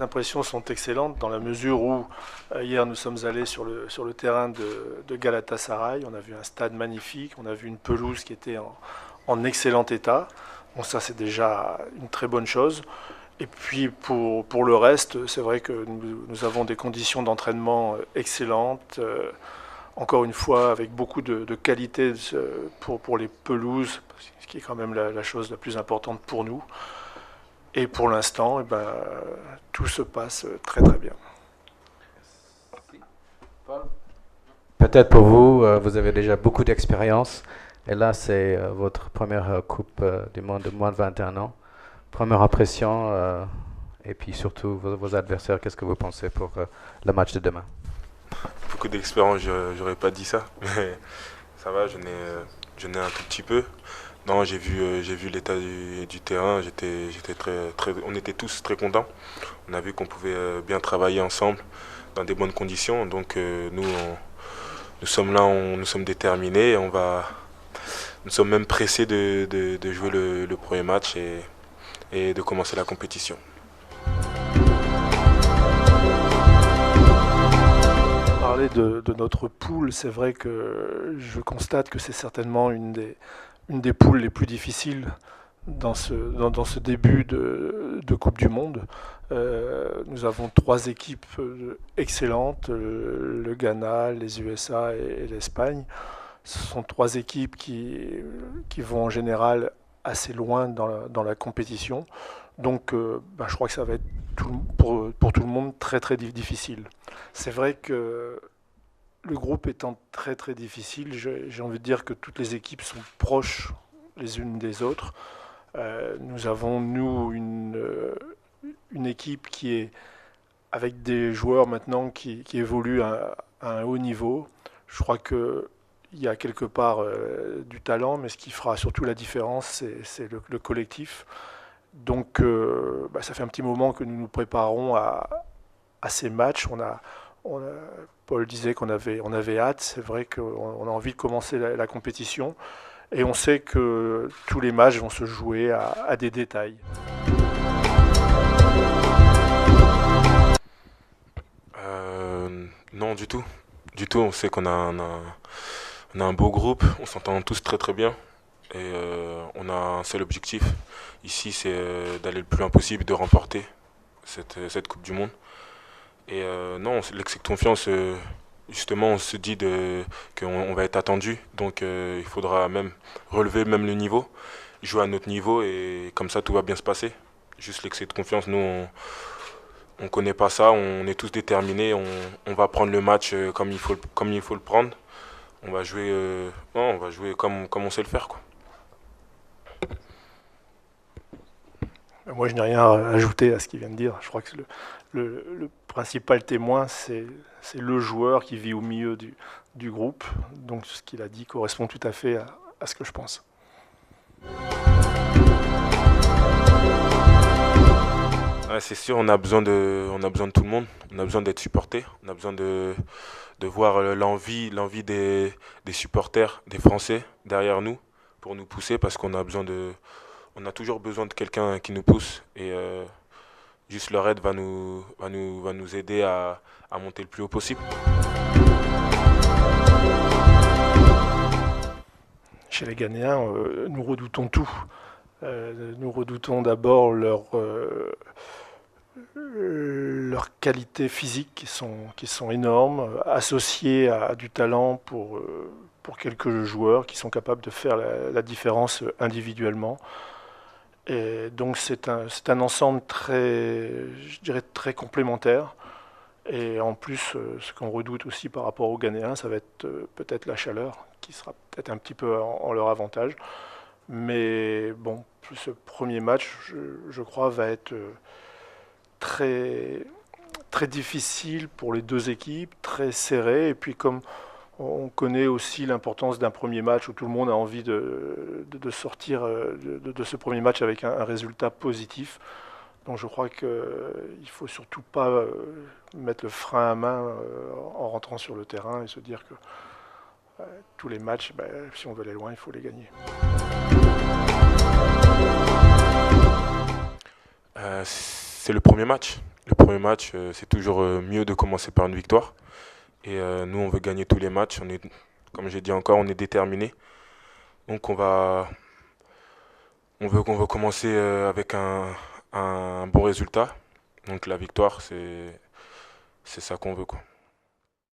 impressions sont excellentes dans la mesure où hier nous sommes allés sur le terrain de Galatasaray. On a vu un stade magnifique, on a vu une pelouse qui était en excellent état. Bon, ça c'est déjà une très bonne chose. Et puis pour le reste, c'est vrai que nous avons des conditions d'entraînement excellentes. Encore une fois, avec beaucoup de qualité pour les pelouses, ce qui est quand même la chose la plus importante pour nous. Et pour l'instant, tout se passe très très bien. Peut-être pour vous, vous avez déjà beaucoup d'expérience. Et là, c'est votre première Coupe du Monde de moins de 21 ans. Première impression, et puis surtout vos adversaires, qu'est-ce que vous pensez pour le match de demain? Beaucoup d'expérience, j'aurais pas dit ça, mais ça va, j'en ai un tout petit peu. Non, j'ai vu l'état du terrain, on était tous très contents. On a vu qu'on pouvait bien travailler ensemble dans des bonnes conditions. Donc nous sommes là, nous sommes déterminés, nous sommes même pressés de jouer le premier match et de commencer la compétition. Parler de notre poule, c'est vrai que je constate que c'est certainement une des poules les plus difficiles dans ce début de Coupe du Monde. Nous avons 3 équipes excellentes, le Ghana, les USA et l'Espagne. Ce sont 3 équipes qui vont en général assez loin dans la compétition. Donc je crois que ça va être pour tout le monde très très difficile. C'est vrai que le groupe étant très très difficile, j'ai envie de dire que toutes les équipes sont proches les unes des autres. Nous avons, nous, une équipe qui est avec des joueurs maintenant qui évoluent à un haut niveau. Je crois qu'il y a quelque part du talent, mais ce qui fera surtout la différence, c'est le collectif. Donc ça fait un petit moment que nous nous préparons à ces matchs. Paul disait qu'on avait hâte. C'est vrai qu'on a envie de commencer la compétition. Et on sait que tous les matchs vont se jouer à des détails. Non, du tout. Du tout, on sait qu'on a un beau groupe, on s'entend tous très très bien. Et on a un seul objectif. Ici, c'est d'aller le plus loin possible, de remporter cette Coupe du Monde. Et non, l'excès de confiance, justement, on se dit qu'on va être attendu. Donc il faudra même relever même le niveau, jouer à notre niveau et comme ça, tout va bien se passer. Juste l'excès de confiance, nous, on connaît pas ça, on est tous déterminés, on va prendre le match comme il faut le prendre. On va jouer, comme on sait le faire, quoi. Moi, je n'ai rien à ajouter à ce qu'il vient de dire. Je crois que le principal témoin, c'est le joueur qui vit au milieu du groupe. Donc, ce qu'il a dit correspond tout à fait à ce que je pense. Ouais, c'est sûr, on a besoin de tout le monde. On a besoin d'être supporté. On a besoin de voir l'envie des supporters, des Français derrière nous pour nous pousser parce qu'on a toujours besoin de quelqu'un qui nous pousse et juste leur aide va nous aider à monter le plus haut possible. Chez les Ghanéens, nous redoutons tout. Nous redoutons d'abord leurs qualités physiques qui sont énormes, associées à du talent pour quelques joueurs qui sont capables de faire la différence individuellement. Et donc c'est un ensemble je dirais très complémentaire. Et en plus, ce qu'on redoute aussi par rapport aux Ghanéens, ça va être peut-être la chaleur, qui sera peut-être un petit peu en leur avantage. Mais bon, ce premier match, je crois, va être très, très difficile pour les 2 équipes, très serré. Et puis comme on connaît aussi l'importance d'un premier match où tout le monde a envie de sortir de ce premier match avec un résultat positif. Donc je crois qu'il ne faut surtout pas mettre le frein à main en rentrant sur le terrain et se dire que tous les matchs, si on veut aller loin, il faut les gagner. C'est le premier match. le premier match, c'est toujours mieux de commencer par une victoire. Et nous, on veut gagner tous les matchs. Comme j'ai dit encore, on est déterminés. Donc on veut commencer avec un bon résultat. Donc la victoire, c'est ça qu'on veut, quoi.